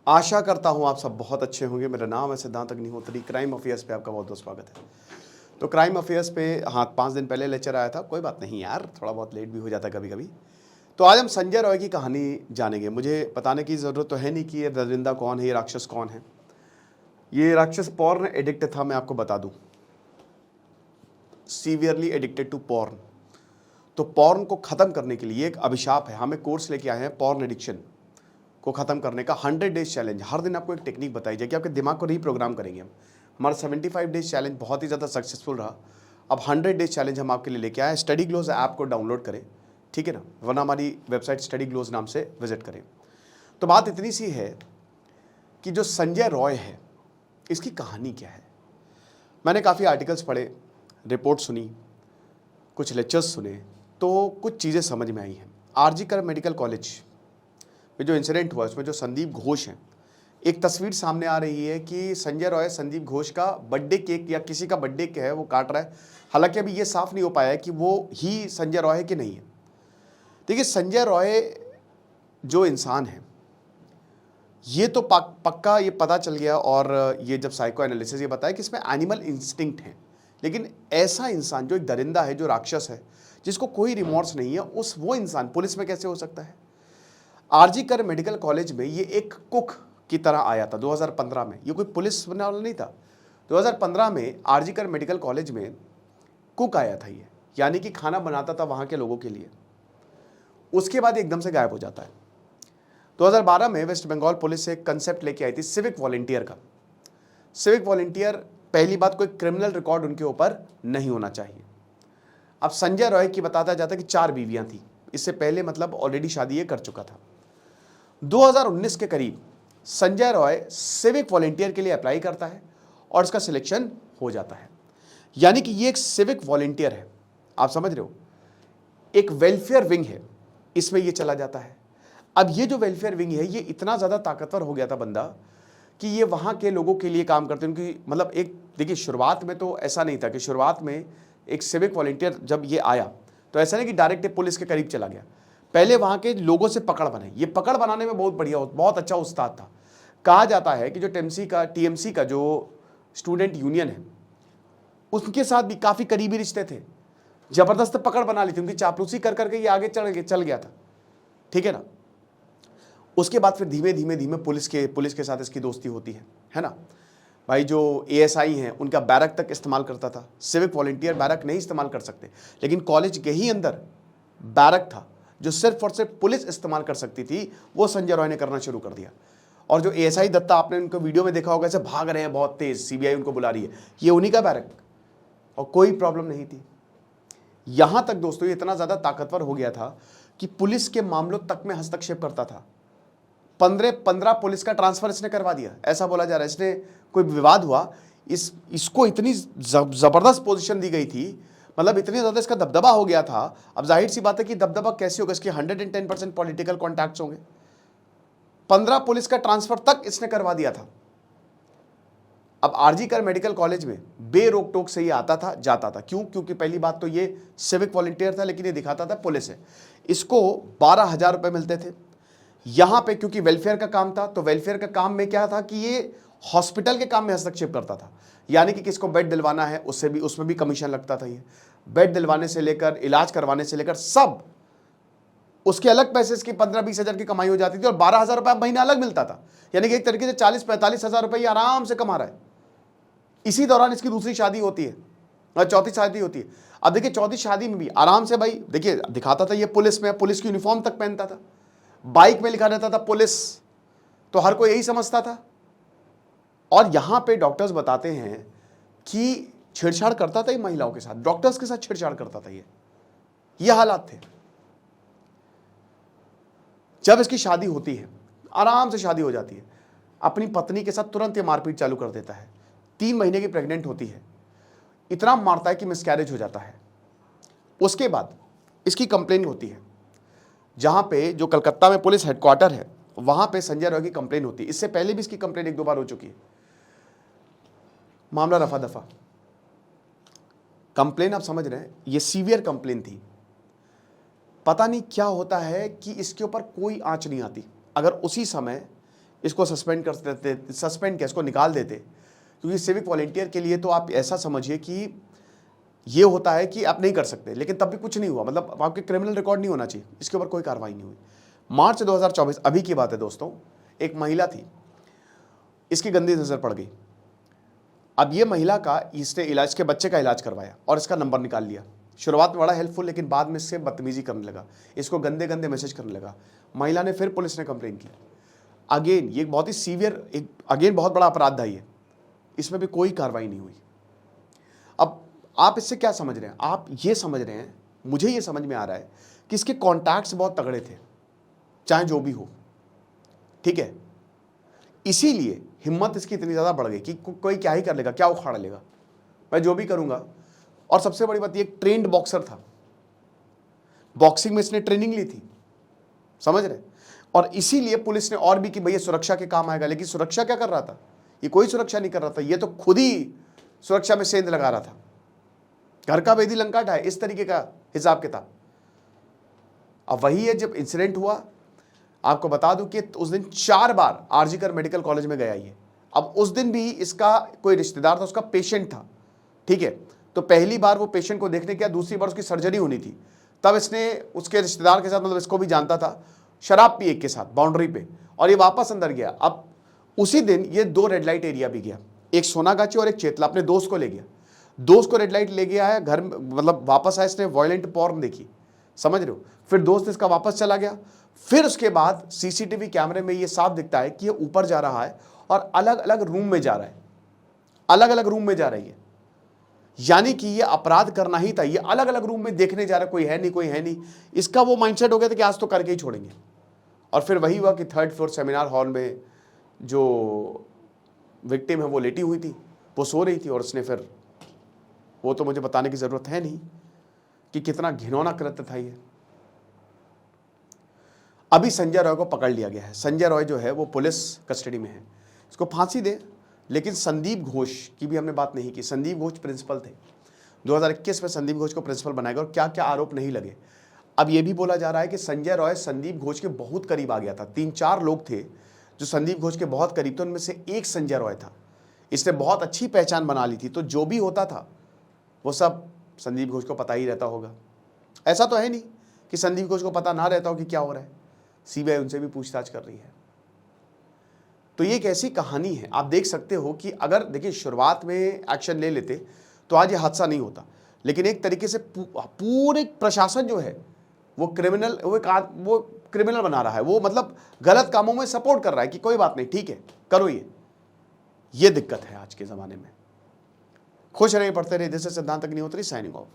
आशा करता हूँ आप सब बहुत अच्छे होंगे। मेरा नाम है सिद्धांत अग्निहोत्री। क्राइम अफेयर्स पे आपका बहुत बहुत स्वागत है। तो क्राइम अफेयर्स पे 5 दिन पहले लेक्चर आया था, कोई बात नहीं यार, थोड़ा बहुत लेट भी हो जाता है कभी कभी। तो आज हम संजय रॉय की कहानी जानेंगे। मुझे बताने की ज़रूरत तो है नहीं कि ये दरिंदा कौन है, ये राक्षस कौन है। ये राक्षस पॉर्न एडिक्ट था, मैं आपको बता दूँ, सीवियरली एडिक्टेड टू पॉर्न। तो पॉर्न को ख़त्म करने के लिए एक अभिशाप है। हमें कोर्स लेके आए हैं पॉर्न एडिक्शन को ख़त्म करने का 100 डेज चैलेंज। हर दिन आपको एक टेक्निक बताई जाएगी, आपके दिमाग को रीप्रोग्राम करेंगे हम। हमारा 75 डेज चैलेंज बहुत ही ज़्यादा सक्सेसफुल रहा। अब 100 डेज चैलेंज हम आपके लिए लेके आए। स्टडी ग्लोज ऐप को डाउनलोड करें, ठीक है ना, वरना हमारी वेबसाइट स्टडी ग्लोज नाम से विजिट करें। तो बात इतनी सी है कि जो संजय रॉय है, इसकी कहानी क्या है। मैंने काफ़ी आर्टिकल्स पढ़े, रिपोर्ट सुनी, कुछ लेक्चर्स सुने, तो कुछ चीज़ें समझ में आई हैं। आरजी कर मेडिकल कॉलेज में जो इंसिडेंट हुआ, उसमें जो संदीप घोष हैं, एक तस्वीर सामने आ रही है कि संजय रॉय संदीप घोष का बर्थडे केक या किसी का बर्थडे है वो काट रहा है। हालांकि अभी ये साफ नहीं हो पाया है कि वो ही संजय रॉय है कि नहीं है। देखिए, संजय रॉय जो इंसान है, ये तो पक्का ये पता चल गया, और ये जब साइको एनालिसिस ये बताया कि इसमें एनिमल इंस्टिंक्ट है। लेकिन ऐसा इंसान जो एक दरिंदा है, जो राक्षस है, जिसको कोई रिमॉर्स नहीं है, वो इंसान पुलिस में कैसे हो सकता है। आरजी कर मेडिकल कॉलेज में ये एक कुक की तरह आया था 2015 में। ये कोई पुलिस बनने वाला नहीं था। 2015 में आरजी कर मेडिकल कॉलेज में कुक आया था ये, यानी कि खाना बनाता था वहाँ के लोगों के लिए। उसके बाद एकदम से गायब हो जाता है। 2012 में वेस्ट बंगाल पुलिस एक कंसेप्ट लेके आई थी सिविक वॉलंटियर का। सिविक वॉलंटियर, पहली बात, कोई क्रिमिनल रिकॉर्ड उनके ऊपर नहीं होना चाहिए। अब संजय रॉय की बताता जाता है कि 4 बीवियां थी, इससे पहले मतलब ऑलरेडी शादी ये कर चुका था। 2019 के करीब संजय रॉय सिविक वॉलंटियर के लिए अप्लाई करता है और इसका सिलेक्शन हो जाता है। यानी कि ये एक सिविक वॉलंटियर है, आप समझ रहे हो, एक वेलफेयर विंग है, इसमें ये चला जाता है। अब ये जो वेलफेयर विंग है, ये इतना ज़्यादा ताकतवर हो गया था बंदा कि ये वहाँ के लोगों के लिए काम करते हैं। उनकी मतलब एक, देखिए, शुरुआत में तो ऐसा नहीं था कि शुरुआत में एक सिविक वॉलंटियर जब ये आया तो ऐसा नहीं कि डायरेक्ट पुलिस के करीब चला गया। पहले वहाँ के लोगों से पकड़ बनाई। ये पकड़ बनाने में बहुत बढ़िया, बहुत अच्छा उस्ताद था। कहा जाता है कि जो टीएमसी का जो स्टूडेंट यूनियन है, उसके साथ भी काफ़ी करीबी रिश्ते थे। ज़बरदस्त पकड़ बना ली थी, उनकी चापलूसी कर करके ये आगे चल गया था, ठीक है ना। उसके बाद फिर धीमे धीमे पुलिस के साथ इसकी दोस्ती होती है ना। भाई जो एएसआई हैं, उनका बैरक तक इस्तेमाल करता था। सिविक वॉलंटियर बैरक नहीं इस्तेमाल कर सकते, लेकिन कॉलेज के ही अंदर बैरक था जो सिर्फ और सिर्फ पुलिस इस्तेमाल कर सकती थी। वो संजय रॉय ने करना शुरू कर दिया। और जो एएसआई दत्ता, आपने उनको वीडियो में देखा होगा, ऐसे भाग रहे हैं बहुत तेज, सीबीआई उनको बुला रही है, ये उन्हीं का बैरक, और कोई प्रॉब्लम नहीं थी। यहां तक दोस्तों ये इतना ज्यादा ताकतवर हो गया था कि पुलिस के मामलों तक में हस्तक्षेप करता था। 15 पुलिस का ट्रांसफर इसने करवा दिया, ऐसा बोला जा रहा है। इसने कोई विवाद हुआ, इसको इतनी जबरदस्त पोजीशन दी गई थी, मतलब इतनी ज्यादा इसका दबदबा हो गया था। अब जाहिर सी बात है कि दबदबा कैसे होगा, इसके 110% पॉलिटिकल कॉन्टैक्ट्स होंगे। 15 पुलिस का ट्रांसफर तक इसने करवा दिया था। अब आरजी कर मेडिकल कॉलेज में बेरोक टोक से ये आता था, जाता था। क्यों? क्योंकि पहली बात तो ये सिविक वॉलंटियर था, लेकिन ये दिखाता था पुलिस है। इसको 12,000 रुपए मिलते थे। यहां पे क्योंकि वेलफेयर का काम था, तो वेलफेयर का काम में क्या था कि ये हॉस्पिटल के काम में हस्तक्षेप करता था। यानी कि किसको बेड दिलवाना है, उसमें भी कमीशन लगता था। ये बेड दिलवाने से लेकर, इलाज करवाने से लेकर, सब उसके अलग पैसे, इसकी 15-20 हज़ार की कमाई हो जाती थी, और 12,000 रुपये महीना अलग मिलता था। यानी कि एक तरीके से 40-45 हज़ार रुपये आराम से कमा रहा है। इसी दौरान इसकी दूसरी शादी होती है और चौथी शादी होती है। अब देखिए, चौथी शादी में भी आराम से, भाई देखिए, दिखाता था ये पुलिस में, पुलिस की यूनिफॉर्म तक पहनता था, बाइक में लिखा रहता था पुलिस, तो हर कोई यही समझता था। और यहां पे डॉक्टर्स बताते हैं कि छेड़छाड़ करता था ये महिलाओं के साथ, डॉक्टर्स के साथ छेड़छाड़ करता था। ये हालात थे। जब इसकी शादी होती है, आराम से शादी हो जाती है, अपनी पत्नी के साथ तुरंत ये मारपीट चालू कर देता है। 3 महीने की प्रेग्नेंट होती है, इतना मारता है कि मिसकैरेज हो जाता है। उसके बाद इसकी कंप्लेन होती है, जहां पे जो कलकत्ता में पुलिस हेडक्वार्टर है, वहां पे संजय रॉय की कंप्लेन होती है। इससे पहले भी इसकी कंप्लेन 1-2 बार हो चुकी है। मामला रफा दफा। कंप्लेन आप समझ रहे हैं, ये सीवियर कंप्लेन थी। पता नहीं क्या होता है कि इसके ऊपर कोई आंच नहीं आती। अगर उसी समय इसको सस्पेंड कर देते, सस्पेंड क्या, इसको निकाल देते। क्योंकि सिविक वॉलेंटियर के लिए तो आप ऐसा समझिए कि ये होता है कि आप नहीं कर सकते, लेकिन तब भी कुछ नहीं हुआ, मतलब आपके क्रिमिनल रिकॉर्ड नहीं होना चाहिए, इसके ऊपर कोई कार्रवाई नहीं हुई। मार्च 2024 अभी की बात है दोस्तों, एक महिला थी, इसकी गंदी नज़र पड़ गई। अब ये महिला का इसने इलाज के बच्चे का इलाज करवाया और इसका नंबर निकाल लिया। शुरुआत में बड़ा हेल्पफुल, लेकिन बाद में इससे बदतमीजी करने लगा, इसको गंदे गंदे मैसेज करने लगा। महिला ने फिर पुलिस ने कंप्लेन की। अगेन ये बहुत ही सीवियर, एक अगेन बहुत बड़ा अपराध था ये, इसमें भी कोई कार्रवाई नहीं हुई। अब आप इससे क्या समझ रहे हैं? आप ये समझ रहे हैं, मुझे ये समझ में आ रहा है कि इसके कॉन्टैक्ट्स बहुत तगड़े थे, चाहे जो भी हो, ठीक है। इसीलिए हिम्मत इसकी इतनी ज़्यादा बढ़ गई कि कोई क्या ही कर लेगा, क्या उखाड़ लेगा, मैं जो भी करूंगा। और सबसे बड़ी बात, ये एक ट्रेंड बॉक्सर था, बॉक्सिंग में इसने ट्रेनिंग ली थी, समझ रहे। और इसीलिए पुलिस ने और भी कि भैया सुरक्षा के काम आएगा, लेकिन सुरक्षा क्या कर रहा था? ये कोई सुरक्षा नहीं कर रहा था, ये तो खुद ही सुरक्षा में सेंध लगा रहा था। घर का भेदी लंका ढाए, इस तरीके का हिसाब किताब। अब वही है, जब इंसिडेंट हुआ, आपको बता दूं कि उस दिन 4 बार आरजीकर मेडिकल कॉलेज में गया ये। अब उस दिन भी इसका कोई रिश्तेदार था, उसका पेशेंट था, ठीक है। तो पहली बार वो पेशेंट को देखने गया, दूसरी बार उसकी सर्जरी होनी थी, तब इसने उसके रिश्तेदार के साथ, मतलब इसको भी जानता था, शराब पी एक के साथ बाउंड्री पे, और ये वापस अंदर गया। अब उसी दिन ये 2 रेड लाइट एरिया भी गया, एक सोनागाची और एक चेतला, अपने दोस्त को ले गया। दोस्त को रेड लाइट ले गया है घर, मतलब वापस आया, इसने वॉयलेंट पॉर्न देखी, समझ रहे हो। फिर दोस्त इसका वापस चला गया। फिर उसके बाद सीसीटीवी कैमरे में ये साफ दिखता है कि ये ऊपर जा रहा है और अलग अलग रूम में जा रहा है, अलग अलग रूम में जा रही है। यानी कि ये अपराध करना ही था, ये अलग अलग रूम में देखने जा रहा है, कोई है नहीं, कोई है नहीं। इसका वो माइंडसेट हो गया था कि आज तो करके ही छोड़ेंगे। और फिर वही हुआ कि 3rd फ्लोर सेमिनार हॉल में जो विक्टिम है वो लेटी हुई थी, वो सो रही थी, और उसने फिर, वो तो मुझे बताने की जरूरत है नहीं कि कितना घिनौना कृत्य था ये। अभी संजय रॉय को पकड़ लिया गया है। संजय रॉय जो है वो पुलिस कस्टडी में है, इसको फांसी दे। लेकिन संदीप घोष की भी हमने बात नहीं की। संदीप घोष प्रिंसिपल थे, 2021 में संदीप घोष को प्रिंसिपल बनाया गया, और क्या क्या आरोप नहीं लगे। अब ये भी बोला जा रहा है कि संजय रॉय संदीप घोष के बहुत करीब आ गया था। 3-4 लोग थे जो संदीप घोष के बहुत करीब थे, उनमें से एक संजय रॉय था। इसने बहुत अच्छी पहचान बना ली थी, तो जो भी होता था वो सब संदीप घोष को पता ही रहता होगा। ऐसा तो है नहीं कि संदीप घोष को पता ना रहता हो कि क्या हो रहा है। सीबीआई उनसे भी पूछताछ कर रही है। तो ये एक ऐसी कहानी है, आप देख सकते हो कि अगर देखिए शुरुआत में एक्शन ले लेते तो आज ये हादसा नहीं होता। लेकिन एक तरीके से पूरे प्रशासन जो है वो क्रिमिनल, वो क्रिमिनल बना रहा है, वो मतलब गलत कामों में सपोर्ट कर रहा है कि कोई बात नहीं, ठीक है करो। ये दिक्कत है आज के ज़माने में। खुश रहिए, पढ़ते रहिए। दिस इज सिद्धांत अग्निहोत्री, साइनिंग ऑफ।